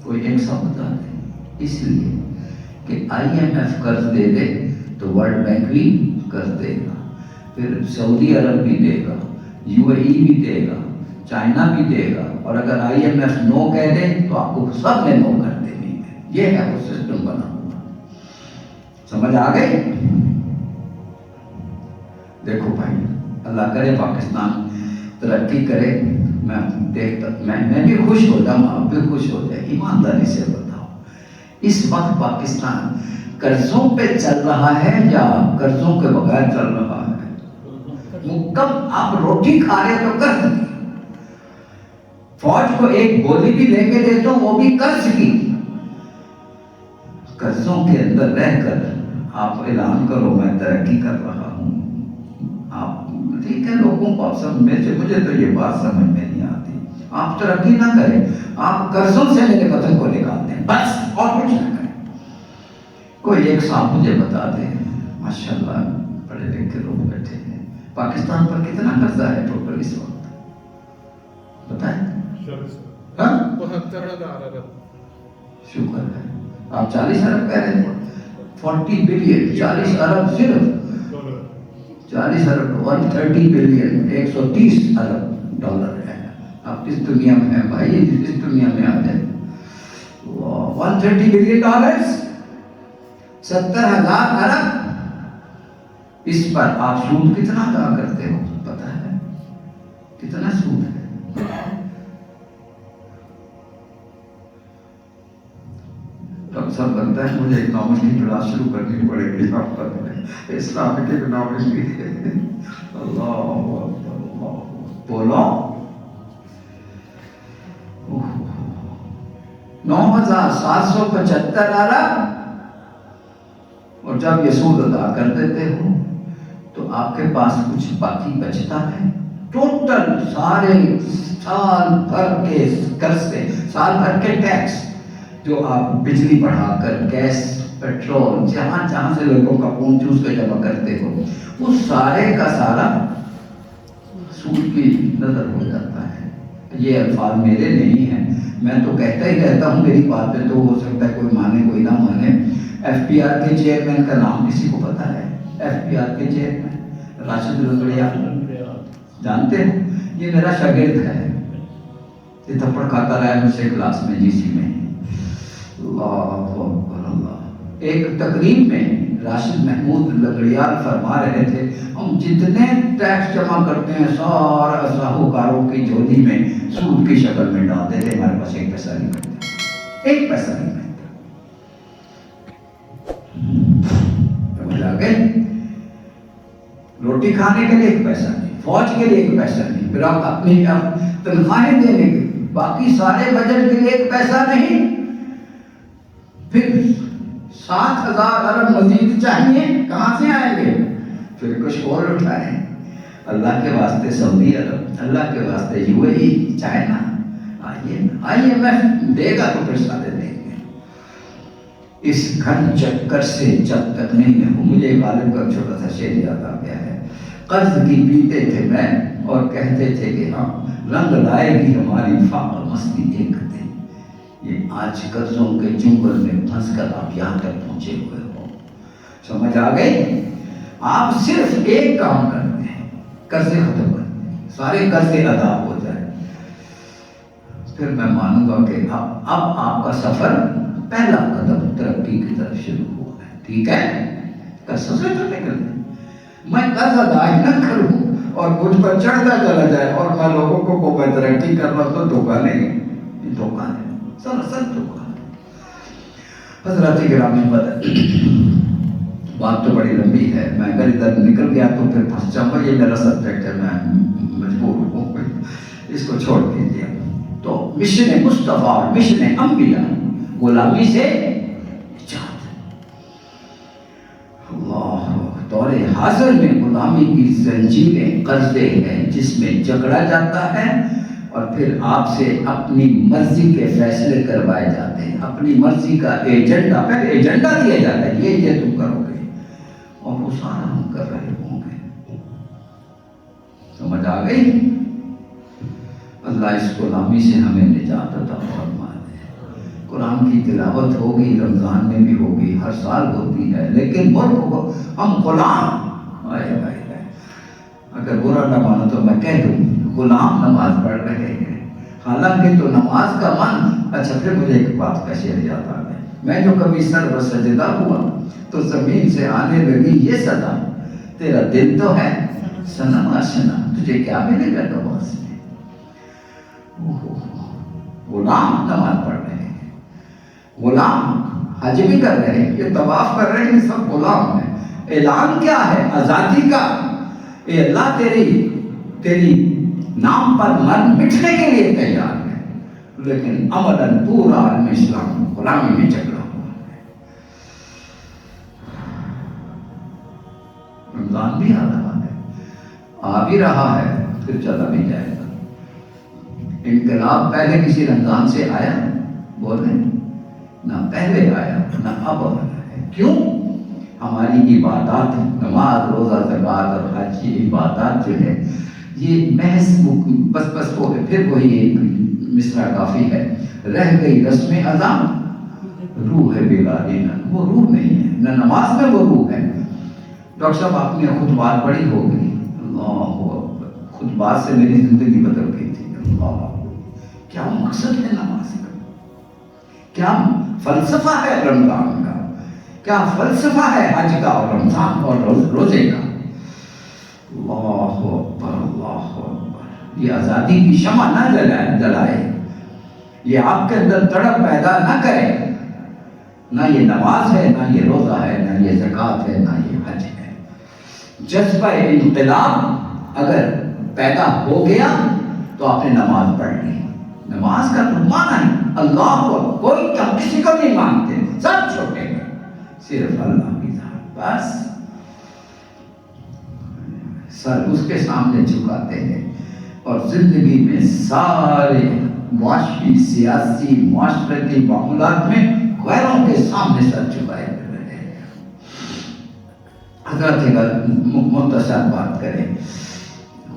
کوئی ایک سب بتا دیں۔ اس لیے کہ آئی ایم ایف قرض دے دے تو ورلڈ بینک بھی قرض دے گا، پھر سعودی عرب بھی دے گا، یو اے ای بھی دے گا، چائنا بھی دے گا، اور اگر آئی ایم ایف نو کہہ دے تو آپ کو سب نے نو کر دینی ہے۔ یہ ہے وہ سسٹم بنا ہوا، سمجھ آ گئی؟ دیکھو بھائی، اللہ کرے پاکستان ترقی کرے، میں بھی خوش ہو جاؤں، آپ بھی خوش ہو جائے۔ ایمانداری سے بتاؤ، اس وقت پاکستان قرضوں پہ چل رہا ہے یا قرضوں کے بغیر چل رہا ہے؟ کب آپ روٹی کھا رہے تو قرض کی، فوج کو ایک گولی بھی لے کے دے دو وہ بھی قرض کی۔ قرضوں کے اندر رہ کر آپ اعلان کرو میں ترقی کر رہا ہوں، آپ ٹھیک ہے، لوگوں کو آپ سب میں سے، مجھے تو یہ بات سمجھ میں نہیں آتی۔ آپ ترقی نہ کریں، آپ قرضوں سے میرے وطن کو نکال دیں بس، اور کچھ نہ کریں۔ کوئی ایک صاحب مجھے بتا دیں، ماشاءاللہ پڑھے لکھے لوگ بیٹھے ہیں، پاکستان پر کتنا قرضہ ہے ٹوٹل اس وقت بتائیں؟ 72,000 ارب۔ شکر ہے، آپ 40 ارب کہہ رہے ہیں، 40 بلین، 40 ارب صرف 40 ارب 130 بلین، 130 ارب ڈالر ہے۔ آپ کس دنیا میں ہیں بھائی؟ اس دنیا میں آ جائیں۔ 130 بلین ڈالرز، 70,000 ارب، اس پر آپ سود کتنا ادا کرتے ہو پتہ ہے؟ کتنا سود ہے؟ اب سب لگتا ہے مجھے اکنامکس کی کلاس شروع کرنی پڑے گی، آپ پتہ ہے اسلامک اکنامکس کی۔ اللہ بولو 9,775 ارب، اور جب یہ سود ادا کر دیتے ہو تو آپ کے پاس کچھ باقی بچتا ہے؟ ٹوٹل سارے سال بھر کے قرضے، سال بھر کے ٹیکس جو آپ بجلی بڑھا کر، گیس، پیٹرول، جہاں جہاں سے لوگوں کا خون چوس کے جمع کرتے ہو، وہ سارے کا سارا سود کی نظر ہو جاتا ہے۔ یہ الفاظ میرے نہیں ہیں، میں تو کہتا ہی رہتا ہوں، میری بات پہ تو ہو سکتا ہے کوئی مانے کوئی نہ مانے۔ ایف پی آر کے چیئرمین کا نام کسی کو پتا ہے؟ ایف پی آر کے چیئرمین راشد لنگڑیا، جانتے ہیں؟ یہ میرا شاگرد ہے، یہ تھپڑ کھاتا رہا ہے مجھ سے کلاس میں، جی سی میں۔ اللہ اکبر اللہ۔ ایک تقریب میں راشد محمود لنگڑیال فرما رہے تھے، ہم جتنے ٹیکس جمع کرتے ہیں سارا ساہوکاروں کی جھولی میں سود کی شکل میں ڈال دیتے، ہمارے پاس ایک پیسہ نہیں بچتا، ایک پیسہ نہیں بچتا۔ سمجھ آ گئے؟ روٹی کھانے کے لیے ایک پیسہ نہیں، فوج کے لیے ایک پیسہ نہیں، پھر آپ اپنی تنخواہیں دینے کے، باقی سارے بجٹ کے لیے ایک پیسہ نہیں، پھر 7,000 ارب مزید چاہیے، کہاں سے آئیں گے؟ پھر کچھ اور اٹھائیں، اللہ کے واسطے سعودی عرب، اللہ کے واسطے U A E, China, I M F دے گا تو پھر سارے دیں گے۔ اس گھن چکر سے جب تک نہیں ہے، مجھے غالب کا چھوٹا سا شعر یاد آ گیا ہے، قرض کی پیتے تھے میں اور کہتے تھے کہ ہاں رنگ لائے گی ہماری فاقہ مستی ایک دن۔ یہ آج قرضوں کے جنگل میں پھنس کر آپ یہاں تک پہنچے ہوئے ہو، سمجھ آ گئی؟ آپ صرف ایک کام کرتے ہیں، قرضے ختم کرتے ہیں، سارے قرضے ادا ہو جائیں، پھر میں مانوں گا کہ اب آپ کا سفر پہلا قدم ترقی کی طرف شروع ہوا ہے، ٹھیک ہے؟ قرضوں سے تو نکل دیں، میں قرض ادا ہی نہ کروں اور مجھ پر چڑھتا چلا جائے اور میں لوگوں کو میں ترقی کر رہا تو دھوکہ نہیں، یہ دھوکہ ہے، سراسر دھوکہ ہے۔ حضرات گرامی، بات تو بڑی لمبی ہے، میں اگر ادھر نکل گیا تو پھر پھنس جاؤں گا، یہ میرا سبجیکٹ ہے، میں مجبور ہوں، اس کو چھوڑ دیجیے۔ تو مشن مصطفیٰ، مشن انبیاء، غلامی سے نجات۔ اللہ، دور حاضر میں غلامی کی زنجیریں قرضے ہیں جس میں جکڑا جاتا ہے اور پھر آپ سے اپنی مرضی کے فیصلے کروائے جاتے ہیں، اپنی مرضی کا ایجنڈا، پہلے ایجنڈا دیا جاتا ہے، یہ تم کرو گے اور وہ سارا ہم کر رہے ہوں گے، سمجھ آ گئی؟ اللہ اس غلامی سے ہمیں نجات عطا فرمائے۔ قرآن کی تلاوت ہوگی، رمضان میں بھی ہوگی، ہر سال ہوتی ہے، لیکن ملک ہم غلام، اگر برا نہ مانو تو میں کہہ دوں غلام نماز پڑھ رہے ہیں، حالانکہ تو نماز کا من۔ اچھا، پھر مجھے ایک بات کا شعر یاد آ گیا، میں جو کبھی سر و سجدہ ہوا تو زمین سے آنے لگی یہ صدا، تیرا دل تو ہے صنم آشنا، تجھے کیا ملے گا نماز میں؟ غلام نماز پڑھ رہے ہیں، غلام حج بھی کر رہے ہیں، یہ طواف کر رہے ہیں، سب غلام ہیں۔ اعلان کیا ہے؟ آزادی کا، اے اللہ تیری نام پر مر مٹنے کے لیے تیار ہے، لیکن عملاً پورا عالم اسلام غلامی میں جکڑا ہوا ہے۔ رمضان بھی آ رہا ہے، آ بھی رہا ہے، پھر چلا بھی جائے گا انقلاب پہلے کسی رمضان سے آیا؟ بولیں نہ پہلے آیا نہ اب آیا ہے۔ کیوں؟ ہماری عبادات، نماز، روزہ، زکوٰۃ اور حج، یہ عبادات جو ہے یہ محض بس وہ پھر وہی ایک مصرع کافی ہے، رہ گئی رسم ادا روح بیداری، وہ روح نہیں ہے، نہ نماز میں وہ روح ہے۔ ڈاکٹر صاحب آپ نے خطبات پڑھی ہوگی، اللہ اکبر، خطبات سے میری زندگی بدل گئی تھی۔ اللہ کیا مقصد ہے نماز کا، کیا فلسفہ ہے رمضان کا، کیا فلسفہ ہے حج کا اور رمضان اور روزے کا۔ اللہ اکبر، اللہ اکبر، یہ آزادی کی شمع نہ جلائے، یہ آپ کے اندر تڑپ پیدا نہ کرے۔ نہ یہ نماز ہے، نہ یہ روزہ ہے، نہ یہ زکوٰۃ ہے، نہ یہ حج ہے۔ جذبہ انقلاب اگر پیدا ہو گیا تو آپ نے نماز پڑھ لی۔ نماز کا تو مانا ہے اللہ کو، کوئی کسی کو نہیں مانتے، سب چھوٹے ہیں، صرف اللہ کی ذات، بس سر اس کے سامنے جھکاتے ہیں، اور زندگی میں سارے معاشی، سیاسی، معاشرتی معاملات میں غیروں کے سامنے سر جھکائے رہے ہیں۔ حضرت مختصر بات کریں،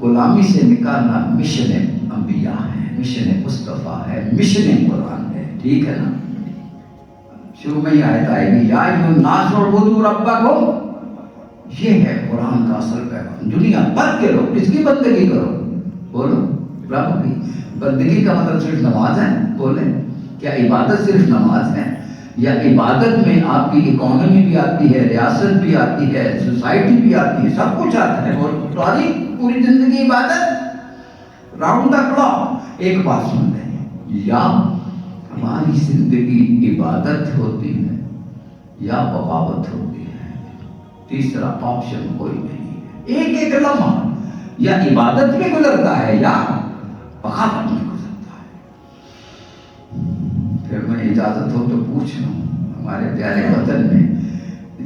غلامی سے نکالنا مشن انبیاء ہے، مشن مصطفیٰ ہے، مشن قرآن ہے، ٹھیک ہے نا؟ شروع میں یہ آیت آئے گی، یا ایھا الناس اعبدوا ربکم، یہ ہے قرآن کا اصل پیغام۔ دنیا بھر کے لوگ کس کی بندگی کرو؟ بولو رب کی بندگی کا مطلب صرف نماز ہے؟ بولیں کیا عبادت صرف نماز ہے؟ یا عبادت میں آپ کی اکانومی بھی آتی ہے، ریاست بھی آتی ہے، سوسائٹی بھی آتی ہے، سب کچھ آتا ہے، ساری پوری زندگی عبادت، راؤنڈ دا کلاک۔ ایک بات سن لیں، یا ہماری زندگی عبادت ہوتی ہے یا بغاوت ہوتی ہے، تیسرا آپشن کوئی نہیں ہے۔ ایک ایک لمحہ یا عبادت میں گزرتا ہے یا بغاوت میں گزرتا ہے۔ پھر میں اجازت ہو تو پوچھ لوں، ہمارے پیارے وطن میں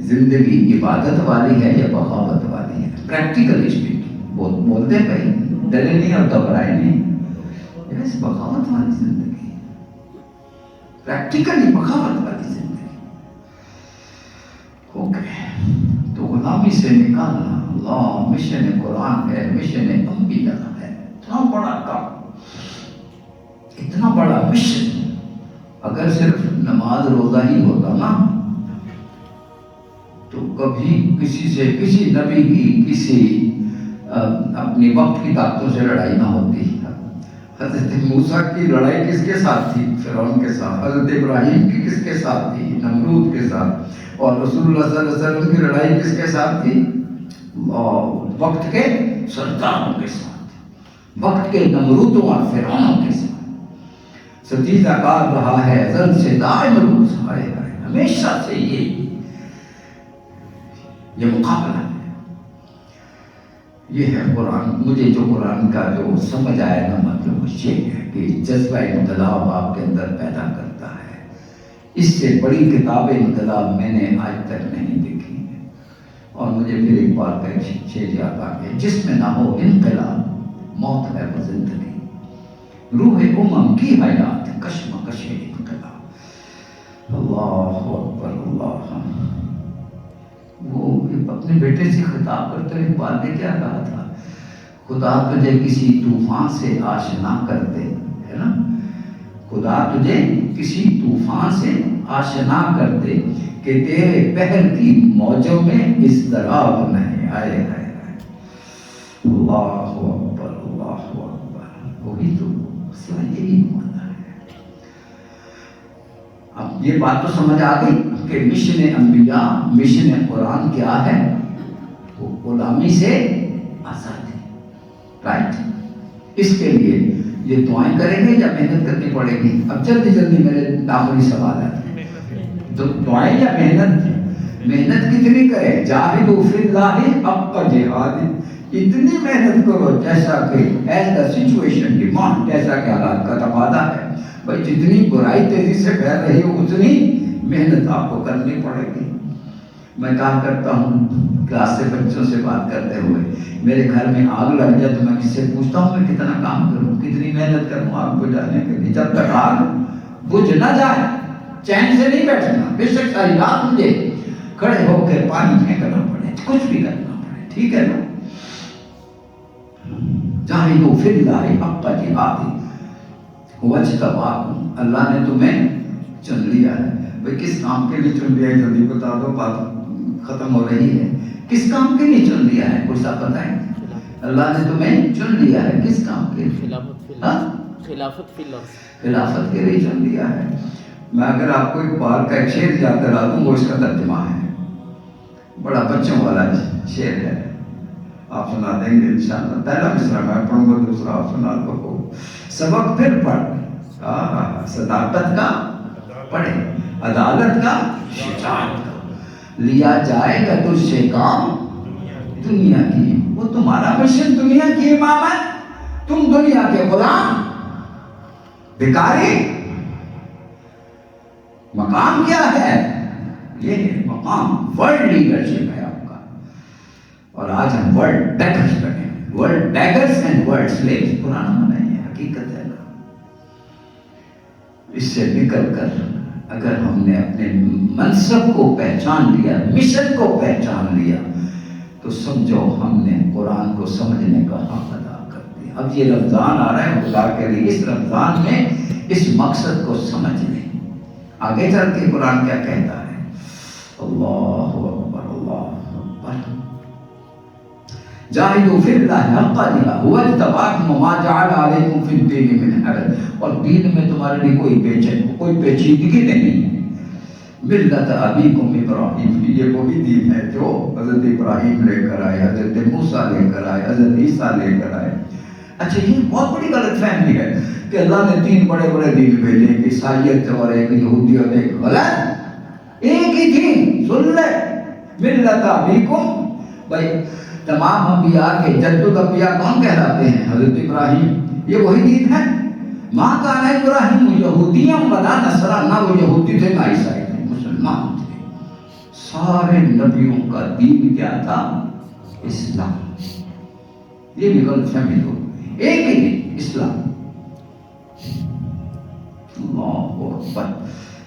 زندگی عبادت والی ہے یا بغاوت والی ہے؟ پریکٹیکلی اسپیکنگ بولتے بھائی، ڈرے نہیں اور گھبرائے نہیں، یس بغاوت والی زندگی، پریکٹیکلی بغاوت والی زندگی۔ اوکے، تو غلامی سے نکالنا اللہ مشن قرآن ہے، مشن انبیاء ہے۔ اتنا بڑا کام، اتنا بڑا مشن، اگر صرف نماز روزہ ہی ہوتا نا تو کبھی کسی سے، کسی نبی کی، کسی اپنی وقت کی طاقتوں سے لڑائی نہ ہوتی۔ حضرت موسیٰ کی لڑائی کس کے ساتھ تھی؟ فرعون کے ساتھ۔ حضرت ابراہیم کی کس کے ساتھ تھی؟ نمرود کے ساتھ۔ اور رسول اللہ صلی اللہ علیہ وسلم کی لڑائی کس کے ساتھ تھی؟ وقت کے سرداروں کے ساتھ، وقت کے نمرودوں اور فرعونوں کے ساتھ۔ ستیزہ کار رہا ہے ازل سے دائم روز، ہمیشہ سے یہ مقابلہ ہے۔ یہ ہے قرآن۔ مجھے جو قرآن کا جو سمجھ آیا نا، مطلب یہ ہے کہ جذبہ انقلاب آپ کے اندر پیدا کرتا ہے۔ اس سے بڑی کتاب انقلاب میں نے آج تک نہیں دیکھی ہے۔ اور مجھے پھر ایک بار کا شعر یاد آ گیا، جس میں نہ ہو انقلاب موت ہے وہ زندگی، روح کی حیات کشمکش انقلاب۔ اللہ اکبر، اللہ۔ وہ اپنے بیٹے سے خطاب کرتے ہوئے والد نے کیا کہا تھا؟ خدا تجھے کسی طوفان سے آشنا کر دے، ہے نا؟ خدا تجھے کسی طوفان سے آشنا کر دے کہ تیرے بحر کی موجوں میں اضطراب نہیں آئے۔ اللہ اکبر، اللہ اکبر، وہی تو یہی مانا ہے۔ اب یہ بات تو سمجھ آ گئی کہ مشن انبیاء، مشن قرآن کیا ہے؟ وہ غلامی سے آزادی، رائٹ؟ اس کے لیے یہ دعائیں کریں گے یا محنت کرنی پڑے گی؟ اب جلدی جلدی میرے آخری سوال ہے، تو دعائیں یا محنت؟ محنت کتنی کرے؟ جاہدوا فی اللہ حق جہاد، اتنی محنت کرو جیسا کہ ایز دا سچویشن ڈیمانڈ، جیسا کہ حالات کا تقاضا ہے۔ بھائی جتنی برائی تیزی سے پھیل رہی ہو اتنی محنت آپ کو کرنی پڑے گی۔ میں کہا کرتا ہوں کلاس سے بچوں سے بات کرتے ہوئے، میرے گھر میں آگ لگ جائے تو میں کس سے پوچھتا ہوں میں کتنا کام کروں، کتنی محنت کروں آگ بجھانے کے لیے. جب تک آگ بجھ نہ جائے چین سے نہیں بیٹھنا. بے شک ساری رات مجھے کھڑے ہو کے پانی پھینکنا پڑے، کچھ بھی کرنا پڑے، ٹھیک ہے نا. جاہدوا فی اللہ حق جہادہ هو اجتباکم، اللہ نے تمہیں چن لیا ہے. بھئی کس کام کے لیے چن لیا ہے جلدی بتا دو، بات ختم ہو رہی ہے. کس کام کے لیے چن لیا ہے کچھ آپ بتائیں. اللہ نے تمہیں چن لیا ہے کس کام کے لیے؟ خلافت کے لیے چن لیا ہے. میں اگر آپ کو ایک بار کا ایک شعر یاد کرا دوں، وہ اس کا ترجمہ ہے، بڑا بچوں والا شعر ہے، آپ سنا دیں گے انشاءاللہ. پہلا مصرع میں پڑھوں گا، دوسرا آپ سنا دو. سبق پھر پڑھ، صداقت کا پڑھے، عدالت کا، شجاعت کا. لیا جائے گا تجھ سے کام دنیا کی، وہ تمہارا مشن دنیا کی امامت، تم دنیا کے غلام بھکاری. مقام کیا ہے؟ یہ ہے مقام ورلڈ لیڈرشپ ہے آپ کا. اور آج ہم ورلڈ بیگرز بنے، world beggars and world slaves. قرآن میں نہیں ہے، حقیقت ہے نا. اس سے نکل کر اگر ہم نے اپنے منصب کو پہچان لیا، مشن کو پہچان لیا، تو سمجھو ہم نے قرآن کو سمجھنے کا حق ادا کر دیا. اب یہ رمضان آ رہا ہے، خدا کے لیے اس رمضان میں اس مقصد کو سمجھ لیں. آگے چل کے قرآن کیا کہتا ہے؟ اللہ اکبر، اللہ اکبر. جاہدوا فی اللہ حق جہادہ هو اجتباکم وما جعل علیکم فی الدین من حرج. اور دین میں تمہارے لیے کوئی پیچیدگی نہیں ہے. ملت ابیکم ابراہیم، یہ وہی دین ہے جو حضرت ابراہیم لے کر آئے، حضرت موسیٰ لے کر آئے، حضرت عیسیٰ لے کر آئے. اچھا یہ بہت بڑی غلط فہمی ہے کہ اللہ نے 3 بڑے بڑے دین بھیجے، ایک عیسائیت اور ایک یہودیت، ایک غلط. ایک ہی دین سن لے، ملت ابیکم. بھائی تمام انبیاء کے جد الانبیاء کون کہلاتے ہیں؟ حضرت ابراہیم. یہ وہی دین ہے. ماں کان ابراہیم یہودیاں ولا نصرا، نہ وہ یہودی تھے نہ عیسائی تھے، مسلمان تھے. سارے نبیوں کا دین کیا تھا؟ اسلام. یہ بھی غلط فہمی ہو، ایک ہی دین اسلام. اللہ اکبر.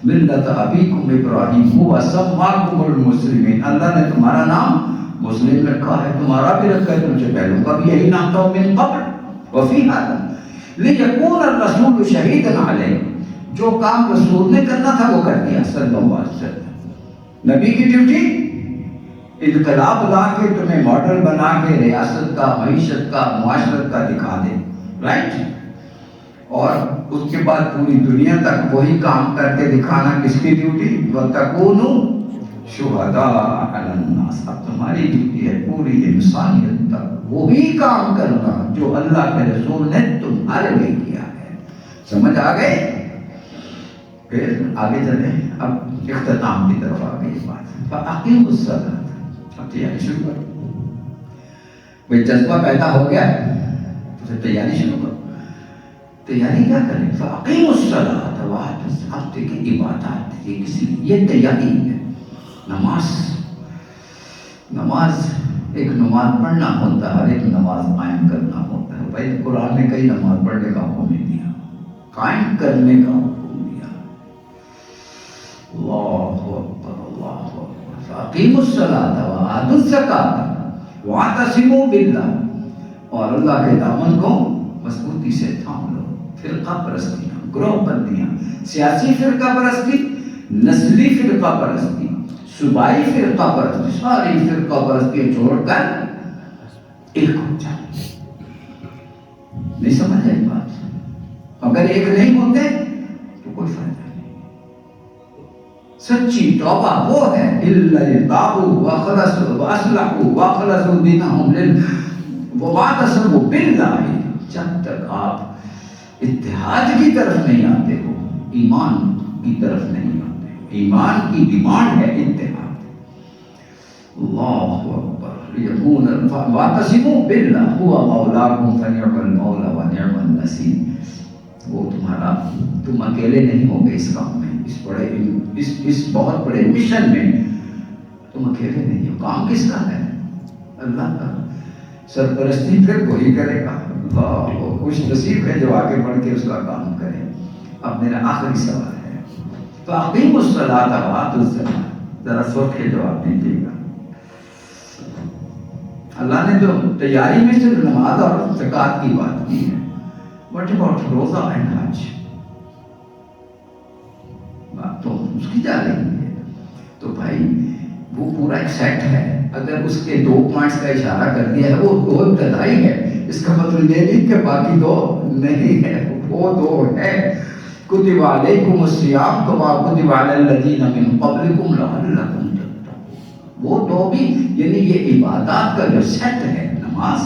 ملت ابیکم ابراہیم هو سماکم المسلمین، اللہ نے تمہارا نام مسلم رکھا ہے، تمہارا بھی رکھا ہے، تم سے پہلوں کا بھی یہی نام تھا من قبل وفی هذا لیکون الرسول شہیدا علیکم. جو کام رسول نے کرنا تھا وہ کر دیا صلی اللہ علیہ وسلم. نبی کی ڈیوٹی انقلاب لا کے تمہیں ماڈل بنا کے ریاست کا، معیشت کا، معاشرت کا دکھا دے، رائٹ. اور اس کے بعد پوری دنیا تک وہی کام کر کے دکھانا کس کی ڈیوٹی؟ وَتَكُونُوا شُهَدَاءَ عَلَى النَّاسِ. اب تمہاری ڈیوٹی ہے پوری انسانیت تک وہی کام کرنا جو اللہ کے رسول نے تمہارے لیے کیا ہے. سمجھ آ گئے؟ پھر آگے چلیں، اب اختتام کی طرف آ گئی بات. فَأَقِیمُوا الصَّلَاةَ. اب تیاری شروع کرو. بھئی جذبہ پیدا ہو گیا تو پھر تیاری شروع کرو. تیاری کیا کریں؟ فَأَقِیمُوا الصَّلَاةَ وَآتُوا الزَّکَاةَ. اب دیکھیں عبادات یہ کس لیے؟ یہ تیاری ہے. نماز ایک نماز پڑھنا ہوتا ہے، ایک نماز قائم کرنا ہوتا ہے. بھائی قرآن نے کئی نماز پڑھنے کا حکم نہیں دیا، قائم کرنے کا حکم دیا. اللہ اکبر، اللہ اکبر. فَأَقِیمُوا الصَّلَاةَ وَآتُوا الزَّکَاةَ وَاعْتَصِمُوا بِاللَّهِ. اور اللہ کے دامن کو مضبوطی سے تھام لو. فرقہ پرستیاں، گروہ بندیاں، سیاسی فرقہ پرستی، نسلی فرقہ پرستی، صوبائی فرقہ پرستی، ساری فرقہ پرستیاں چھوڑ کر ایک ہو جائے. نہیں سمجھ آئی بات؟ اگر ایک نہیں ہوتے تو کوئی فائدہ نہیں. سچی توبہ وہ ہے اِلَّا تَابُوا وَأَخْلَصُوا وَأَصْلَحُوا وَأَخْلَصُوا دِینَهُمْ وَاعْتَصَمُوا بِاللَّهِ. جب تک آپ اتحاد کی طرف نہیں آتے ہو، ایمان کی طرف نہیں آتے. ایمان کی ڈیمانڈ ہے اتحاد. اللہ اکبر. وَاعْتَصِمُوا بِاللَّهِ هُوَ مَوْلَاكُمْ فَنِعْمَ الْمَوْلَىٰ وَنِعْمَ النَّصِيرُ. وہ تمہارا، تم اکیلے نہیں ہوگے اس کام میں، اس بہت بڑے مشن میں. تم اکیلے نہیں ہو. کام کس کا ہے؟ اللہ کا. سرپرستی پھر وہی کرے گا. اللہ خوش نصیب ہے جو آگے بڑھ کے اس کا کام کرے. اب میرا آخری سوال ہے، فَأَقِیمُوا الصَّلَاةَ وَآتُوا الزَّکَاةَ، ذرا سوچ کے جواب دیجیے گا. اللہ نے جو تیاری میں صرف نماز اور زکوٰۃ کی بات کی ہے. واٹ اباؤٹ روزہ اینڈ حج؟ بات تو اس کی جا رہی ہے. تو بھائی وہ پورا ایک سیٹ ہے. اگر اس کے 2 پوائنٹس کا اشارہ کر دیا ہے وہ 2 ابتدائی ہے، اس کا مطلب یہ نہیں کہ باقی 2 نہیں ہے. وہ 2 ہے. کتب علیکم الصیام کما کتب علی الذین من قبلکم لعلکم تتقون. وہ 2 بھی یعنی یہ عبادات کا جو سیٹ ہے، نماز،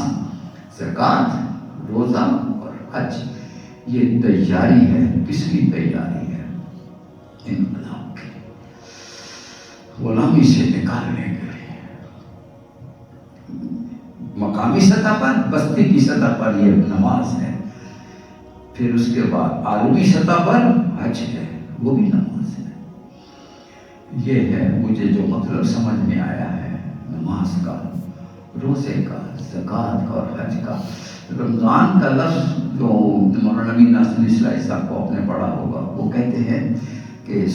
زکوٰۃ، روزہ اور حج، یہ تیاری ہے. کس کی تیاری ہے؟ انقلاب کی، غلامی سے نکالنے کے لیے. مقامی سطح پر، بستی کی سطح پر یہ نماز ہے. پھر اس کے بعد عالمی سطح پر حج ہے، وہ بھی نماز ہے. یہ ہے مجھے جو مطلب سمجھ میں آیا ہے نماز کا، روزے کا، زکوٰۃ کا اور حج کا. رمضان کا لفظ جو مولانا نبی ناصر اسلائی صاحب کو آپ نے پڑھا ہوگا، وہ کہتے ہیں کہ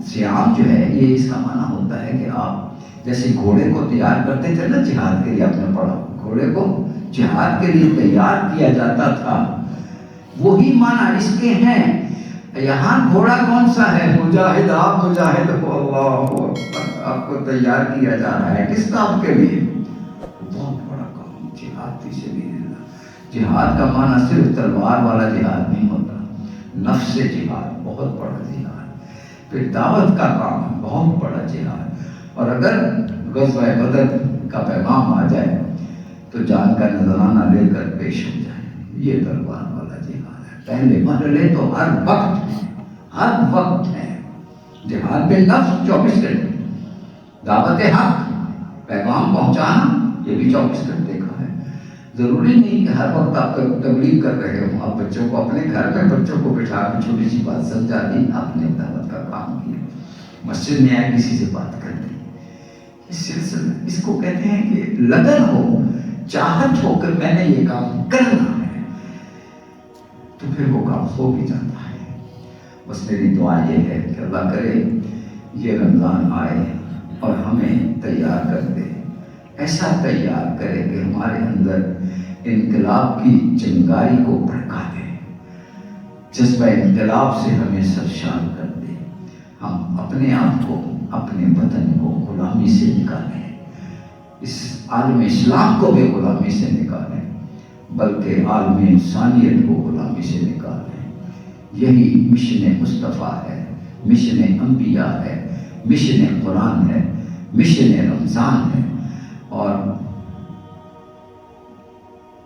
سیام جو ہے یہ اس کا معنی ہوتا ہے کہ آپ جیسے گھوڑے کو تیار کرتے تھے نا جہاد کے لیے، آپ نے پڑھا گھوڑے کو جہاد کے لیے تیار کیا جاتا تھا، وہی معنی اس کے ہیں. یہاں گھوڑا کون سا ہے؟ مجاہد. آپ مجاہد ہو. اللہ اکبر. آپ کو تیار کیا جا رہا ہے کس کام کے لیے؟ بہت بڑا کام، جہاد فی سبیل اللہ. جہاد کا معنی صرف تلوار والا جہاد نہیں ہوتا، نفس سے جہاد بہت بڑا جہاد. پھر دعوت کا کام ہے، بہت بڑا جہاد. اور اگر غزوہ بدر کا پیغام آ جائے تو جان کا نذرانہ لے کر پیش ہو جائے، یہ تلوار والا جہاد ہے. پہلے مرحلے تو ہر وقت ہے، ہر وقت ہے. جہاد پہ نفس 24 گھنٹے، دعوت حق، پیغام پہنچانا، یہ بھی 24 گھنٹے کا ہے. ضروری نہیں کہ ہر وقت آپ تبلیغ کر رہے ہوں. آپ بچوں کو اپنے گھر میں بچوں کو بٹھا کے چھوٹی سی بات سمجھا دی، آپ نے دعوت کا کام کیا. مسجد میں آئے کسی سے بات کر دی. اس سلسلے اس کو کہتے ہیں کہ لگن ہو، چاہت ہو کہ میں نے یہ کام کرنا ہے، تو پھر وہ کام ہو بھی جاتا ہے. بس میری دعا یہ ہے کہ اللہ کرے یہ رمضان آئے اور ہمیں تیار کر دے، ایسا تیار کرے کہ ہمارے اندر انقلاب کی چنگاری کو بھڑکا دے، جذبہ انقلاب سے ہمیں سرشار کر دے. ہم اپنے آپ کو، اپنے وطن کو غلامی سے نکالیں، اس عالم اسلام کو بھی غلامی سے نکالیں، بلکہ عالم انسانیت کو غلامی سے نکالیں. یہی مشن مصطفیٰ ہے، مشن انبیاء ہے، مشن قرآن ہے، مشن رمضان ہے. اور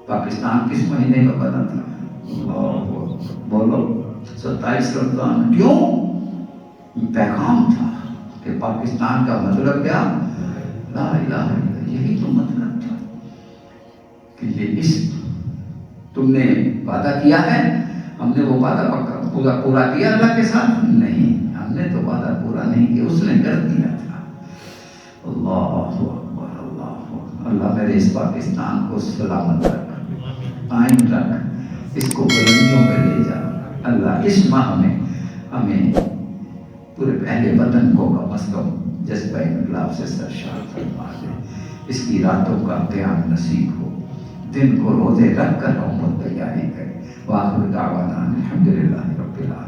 پاکستان کس مہینے کا بنا تھا؟ بولو 27 رمضان. کیوں؟ پیغام تھا کہ پاکستان کا مطلب کیا؟ لا الہ الا اللہ. یہی تو مطلب تھا کہ یہ اس تم نے وعدہ کیا ہے، ہم نے وہ وعدہ پورا کیا اللہ کے ساتھ؟ نہیں، ہم نے تو وعدہ پورا نہیں کیا، اس نے کر دیا تھا. اللہ اکبر، اللہ اکبر. اللہ میرے اس پاکستان کو سلامت رکھ، قائم رکھ، اس کو بلندیوں پہ لے جا. اللہ اس ماہ میں ہمیں پورے اہل وطن کو کم از کم جذبہ انقلاب سے سرشار فرما دے. اس کی راتوں کا قیام نصیب ہو، دن کو روزے رکھ کر ہم تیاری کریں. وآخر دعوانا الحمدللہ رب العالمین.